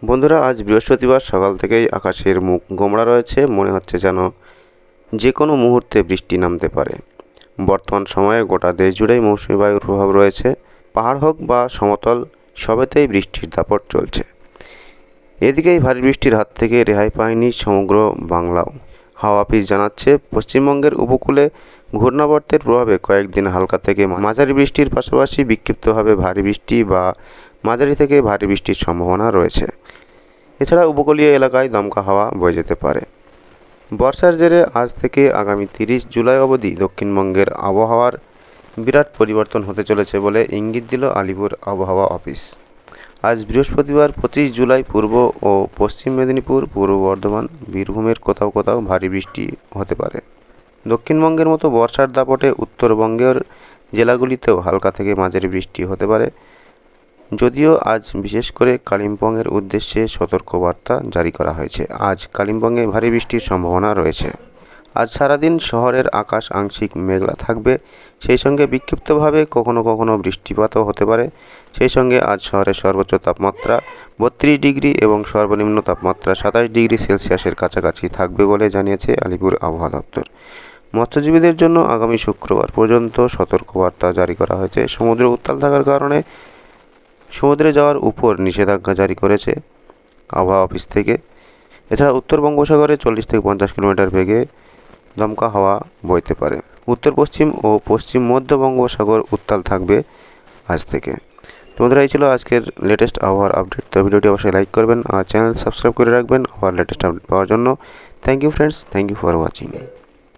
বন্ধুরা, আজ বৃহস্পতিবার সকাল থেকেই আকাশের মুখ গোমড়া রয়েছে। মনে হচ্ছে যেন যে কোনো মুহূর্তে বৃষ্টি নামতে পারে। বর্তমান সময়ে গোটা দেশ জুড়েই মৌসুমি বায়ুর প্রভাব রয়েছে। পাহাড় হোক বা সমতল, সবেতেই বৃষ্টির দাপট চলছে। এদিকেই ভারী বৃষ্টির হাত থেকে রেহাই পায়নি সমগ্র বাংলাও। হাওয়া অফিস জানাচ্ছে, পশ্চিমবঙ্গের উপকূলে ঘূর্ণাবর্তের প্রভাবে কয়েকদিন হালকা থেকে মাঝারি বৃষ্টির পাশাপাশি বিক্ষিপ্তভাবে ভারী বৃষ্টি বা মাঝারি থেকে ভারী বৃষ্টির সম্ভাবনা রয়েছে। এছাড়া উপকূলীয় এলাকায় দমকা হাওয়া বয়ে যেতে পারে। বর্ষার জেরে আজ থেকে আগামী 30 জুলাই অবধি দক্ষিণবঙ্গের আবহাওয়ার বিরাট পরিবর্তন হতে চলেছে বলে ইঙ্গিত দিল আলিপুর আবহাওয়া অফিস। আজ বৃহস্পতিবার 25 জুলাই পূর্ব ও পশ্চিম মেদিনীপুর, পূর্ব বর্ধমান, বীরভূমের কোথাও কোথাও ভারী বৃষ্টি হতে পারে। দক্ষিণবঙ্গের মতো বর্ষার দাপটে উত্তরবঙ্গের জেলাগুলিতেও হালকা থেকে মাঝারি বৃষ্টি হতে পারে। যদিও আজ বিশেষ করে কালিম্পংয়ের উদ্দেশ্যে সতর্কবার্তা জারি করা হয়েছে। আজ কালিম্পংয়ে ভারী বৃষ্টির সম্ভাবনা রয়েছে। আজ সারাদিন শহরের আকাশ আংশিক মেঘলা থাকবে, সেই সঙ্গে বিক্ষিপ্তভাবে কখনো কখনো বৃষ্টিপাতও হতে পারে। সেই সঙ্গে আজ শহরের সর্বোচ্চ তাপমাত্রা 32 ডিগ্রি এবং সর্বনিম্ন তাপমাত্রা 27 ডিগ্রি সেলসিয়াসের কাছাকাছি থাকবে বলে জানিয়েছে আলিপুর আবহাওয়া দপ্তর। মৎস্যজীবীদের জন্য আগামী শুক্রবার পর্যন্ত সতর্কবার্তা জারি করা হয়েছে। সমুদ্র উত্তাল থাকার কারণে সমুদ্রে যাওয়ার উপর নিষেধাজ্ঞা জারি করেছে আবহাওয়া অফিস থেকে। এছাড়া উত্তর বঙ্গোপসাগরে 40 থেকে 50 কিলোমিটার বেগে দমকা হাওয়া বইতে পারে। উত্তর পশ্চিম ও পশ্চিম মধ্য বঙ্গোপসাগর উত্তাল থাকবে আজ থেকে। তো বন্ধুরা, এই ছিল আজকের লেটেস্ট আবহাওয়ার আপডেট। তো ভিডিওটি অবশ্যই লাইক করবেন আর চ্যানেল সাবস্ক্রাইব করে রাখবেন আবার লেটেস্ট আপডেট পাওয়ার জন্য। Thank you friends, thank you for watching.